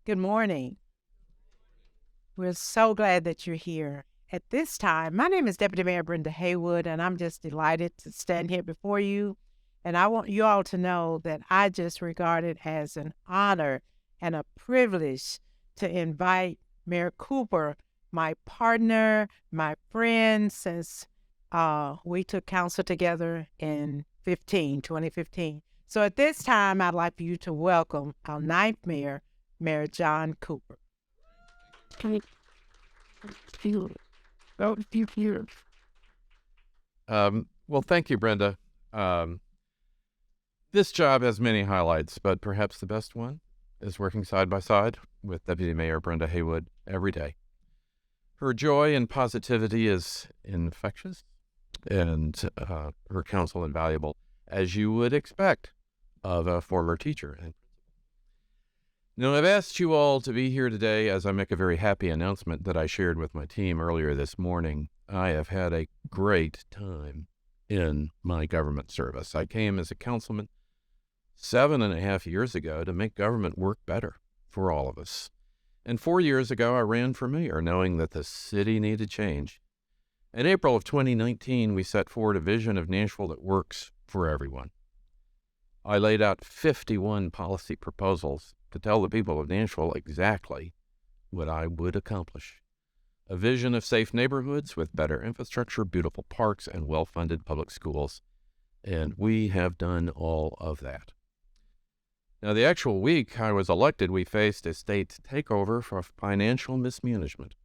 Good morning. We're so glad that you're here. At this time, my name is Deputy Mayor Brenda Haywood, and I'm just delighted to stand here before you. And I want you all to know that I just regard it as an honor and a privilege to invite Mayor Cooper, my partner, my friend, since we took council together in 2015. So at this time, I'd like for you to welcome our ninth mayor, Mayor John Cooper. Well, thank you, Brenda. Um, this job has many highlights, but perhaps the best one is working side by side with Deputy Mayor Brenda Haywood every day. Her joy and positivity is infectious, and her counsel invaluable, as you would expect of a former teacher. Now, I've asked you all to be here today as I make a very happy announcement that I shared with my team earlier this morning. I have had a great time in my government service. I came as a councilman 7.5 years ago to make government work better for all of us. And 4 years ago, I ran for mayor, knowing that the city needed change. In April of 2019, we set forward a vision of Nashville that works for everyone. I laid out 51 policy proposals to tell the people of Nashville exactly what I would accomplish. A vision of safe neighborhoods with better infrastructure, beautiful parks, and well-funded public schools. And we have done all of that. Now, the actual week I was elected, we faced a state takeover for financial mismanagement.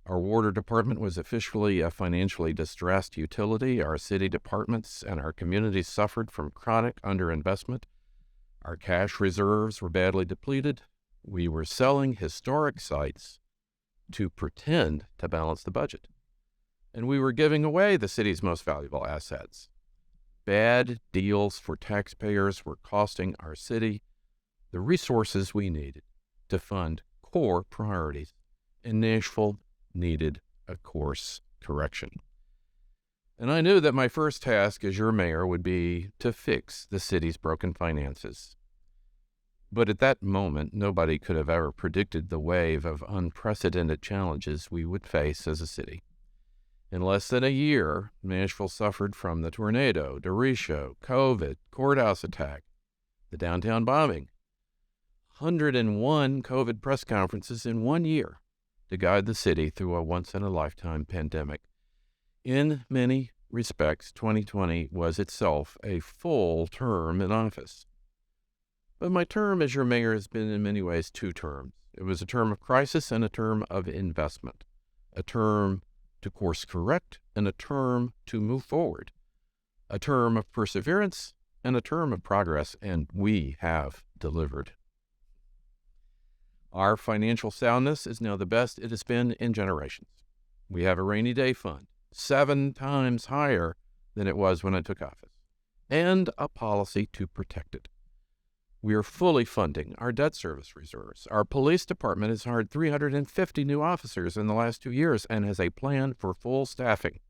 Our water department was officially a financially distressed utility. Our city departments and our communities suffered from chronic underinvestment. Our cash reserves were badly depleted. We were selling historic sites to pretend to balance the budget. And we were giving away the city's most valuable assets. Bad deals for taxpayers were costing our city the resources we needed to fund core priorities. And Nashville needed a course correction. And I knew that my first task as your mayor would be to fix the city's broken finances. But at that moment, nobody could have ever predicted the wave of unprecedented challenges we would face as a city. In less than a year, Nashville suffered from the tornado, derecho, COVID, courthouse attack, the downtown bombing, 101 COVID press conferences in 1 year to guide the city through a once-in-a-lifetime pandemic. In many respects, 2020 was itself a full term in office. But my term as your mayor has been in many ways 2 terms. It was a term of crisis and a term of investment, a term to course correct and a term to move forward, a term of perseverance and a term of progress, and we have delivered. Our financial soundness is now the best it has been in generations. We have a rainy day fund, 7 times higher than it was when I took office, and a policy to protect it. We are fully funding our debt service reserves. Our police department has hired 350 new officers in the last 2 years and has a plan for full staffing,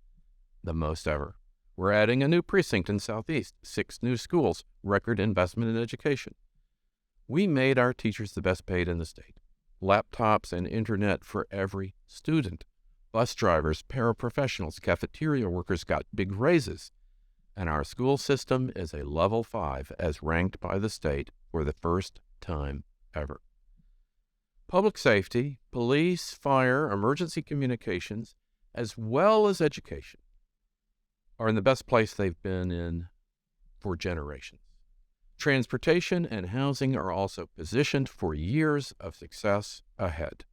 the most ever. We're adding a new precinct in Southeast, 6 new schools, record investment in education. We made our teachers the best paid in the state. Laptops and internet for every student. Bus drivers, paraprofessionals, cafeteria workers got big raises. And our school system is a level 5 as ranked by the state for the first time ever. Public safety, police, fire, emergency communications, as well as education, are in the best place they've been in for generations. Transportation and housing are also positioned for years of success ahead.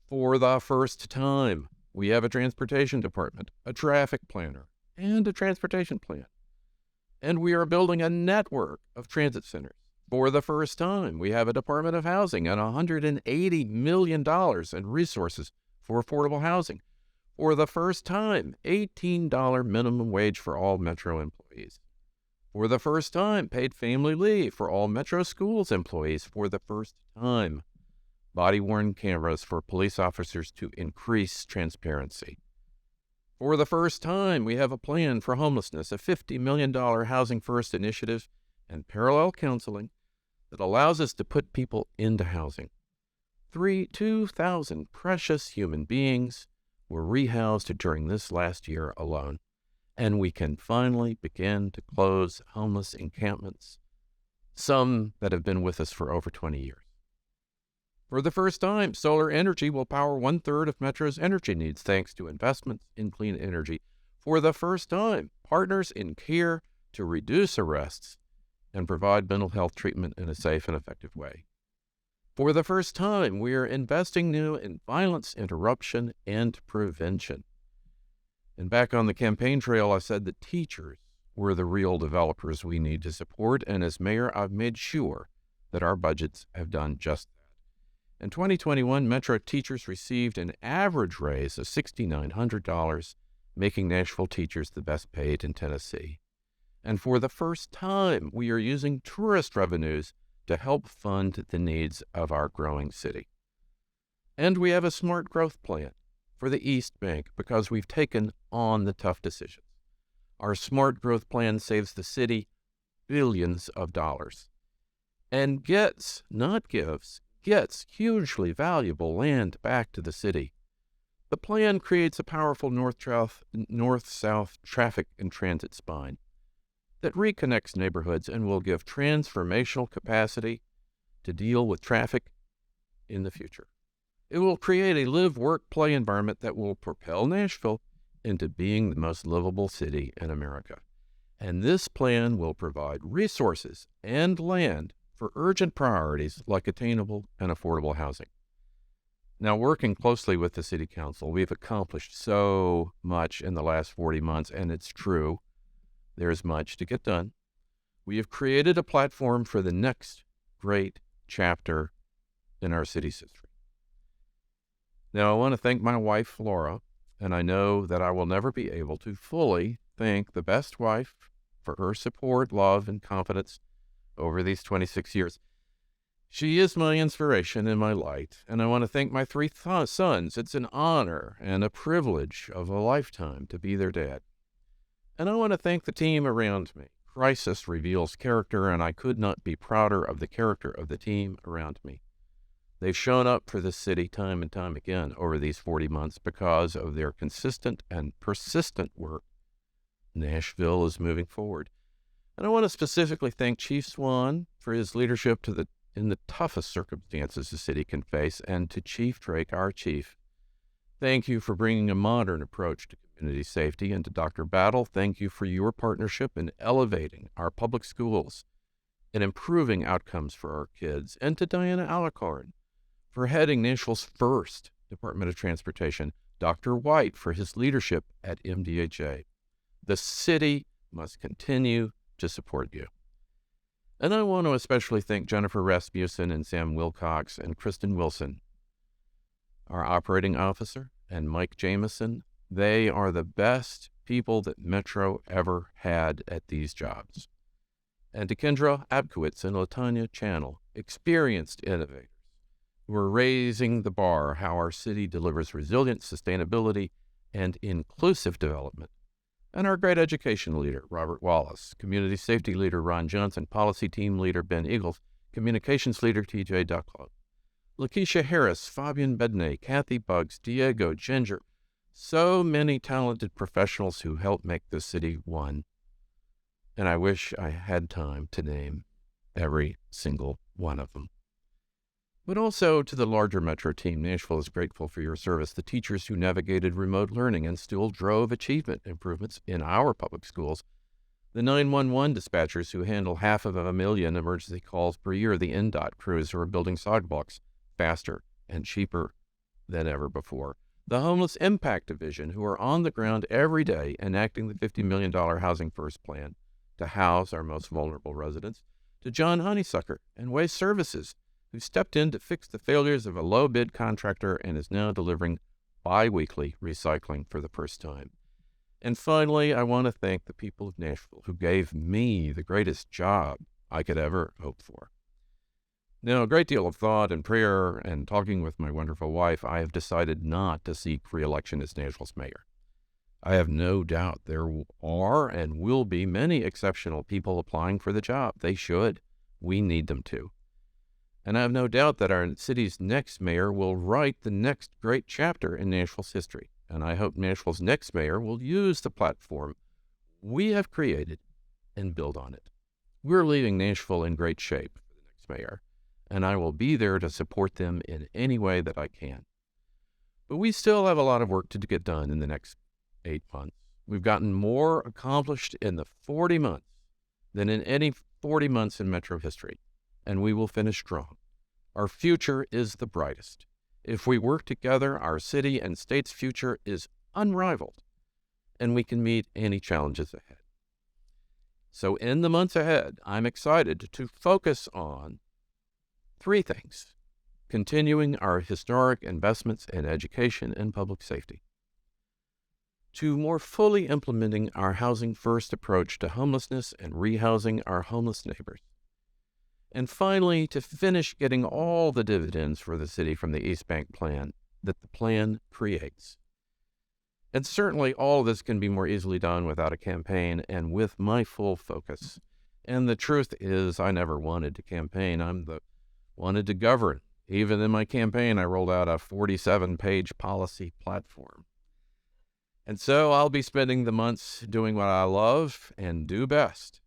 For the first time, we have a transportation department, a traffic planner, and a transportation plan. And we are building a network of transit centers. For the first time, we have a Department of Housing and $180 million in resources for affordable housing. For the first time, $18 minimum wage for all Metro employees. For the first time, paid family leave for all Metro Schools employees. For the first time, body-worn cameras for police officers to increase transparency. For the first time, we have a plan for homelessness, a $50 million Housing First initiative, and parallel counseling that allows us to put people into housing. 2,000 precious human beings were rehoused during this last year alone, and we can finally begin to close homeless encampments, some that have been with us for over 20 years. For the first time, solar energy will power 1/3 of Metro's energy needs thanks to investments in clean energy. For the first time, partners in care to reduce arrests and provide mental health treatment in a safe and effective way. For the first time, we are investing new in violence interruption and prevention. And back on the campaign trail, I said that teachers were the real developers we need to support, and as mayor, I've made sure that our budgets have done just that. In 2021, Metro teachers received an average raise of $6,900, making Nashville teachers the best paid in Tennessee. And for the first time, we are using tourist revenues to help fund the needs of our growing city. And we have a smart growth plan for the East Bank because we've taken on the tough decisions. Our smart growth plan saves the city billions of dollars and gets, not gives, gets hugely valuable land back to the city. The plan creates a powerful north-south traffic and transit spine that reconnects neighborhoods and will give transformational capacity to deal with traffic in the future. It will create a live, work, play environment that will propel Nashville into being the most livable city in America. And this plan will provide resources and land for urgent priorities like attainable and affordable housing. Now, working closely with the City Council, we've accomplished so much in the last 40 months, and it's true. There's much to get done. We have created a platform for the next great chapter in our city's history. Now, I want to thank my wife, Laura, and I know that I will never be able to fully thank the best wife for her support, love, and confidence over these 26 years. She is my inspiration and my light, and I want to thank my 3 sons. It's an honor and a privilege of a lifetime to be their dad. And I want to thank the team around me. Crisis reveals character, and I could not be prouder of the character of the team around me. They've shown up for this city time and time again over these 40 months because of their consistent and persistent work. Nashville is moving forward. And I want to specifically thank Chief Swan for his leadership in the toughest circumstances the city can face, and to Chief Drake, our chief. Thank you for bringing a modern approach to community safety, and to Dr. Battle, thank you for your partnership in elevating our public schools and improving outcomes for our kids, and to Diana Alicorn for heading Nashville's first Department of Transportation, Dr. White for his leadership at MDHA. The city must continue to support you. And I want to especially thank Jennifer Rasmussen and Sam Wilcox and Kristen Wilson, our operating officer, and Mike Jameson. They are the best people that Metro ever had at these jobs. And to Kendra Abkowitz and Latanya Channel, experienced innovators who are raising the bar how our city delivers resilience, sustainability, and inclusive development. And our great education leader, Robert Wallace, community safety leader, Ron Johnson, policy team leader, Ben Eagles, communications leader, TJ Ducklow, Lakeisha Harris, Fabian Bedney, Kathy Buggs, Diego Ginger, so many talented professionals who helped make this city one. And I wish I had time to name every single one of them. But also to the larger Metro team, Nashville is grateful for your service. The teachers who navigated remote learning and still drove achievement improvements in our public schools. The 911 dispatchers who handle 500,000 emergency calls per year. The NDOT crews who are building sidewalks faster and cheaper than ever before. The Homeless Impact Division who are on the ground every day enacting the $50 million Housing First plan to house our most vulnerable residents. To John Honeysucker and Waste Services, who stepped in to fix the failures of a low-bid contractor and is now delivering bi-weekly recycling for the first time. And finally, I want to thank the people of Nashville who gave me the greatest job I could ever hope for. Now, a great deal of thought and prayer and talking with my wonderful wife, I have decided not to seek re-election as Nashville's mayor. I have no doubt there are and will be many exceptional people applying for the job. They should. We need them to. And I have no doubt that our city's next mayor will write the next great chapter in Nashville's history. And I hope Nashville's next mayor will use the platform we have created and build on it. We're leaving Nashville in great shape for the next mayor, and I will be there to support them in any way that I can. But we still have a lot of work to get done in the next 8 months. We've gotten more accomplished in the 40 months than in any 40 months in Metro history, and we will finish strong. Our future is the brightest. If we work together, our city and state's future is unrivaled, and we can meet any challenges ahead. So in the months ahead, I'm excited to focus on 3 things: continuing our historic investments in education and public safety, to more fully implementing our housing-first approach to homelessness and rehousing our homeless neighbors, and finally, to finish getting all the dividends for the city from the East Bank plan that the plan creates. And certainly all this can be more easily done without a campaign and with my full focus. And the truth is, I never wanted to campaign. Wanted to govern. Even in my campaign, I rolled out a 47-page policy platform. And so I'll be spending the months doing what I love and do best,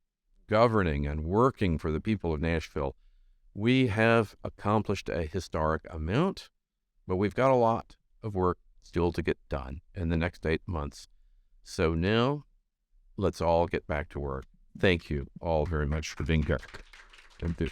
governing and working for the people of Nashville. We have accomplished a historic amount, but we've got a lot of work still to get done in the next 8 months. So now, let's all get back to work. Thank you all very much for being here. Thank you.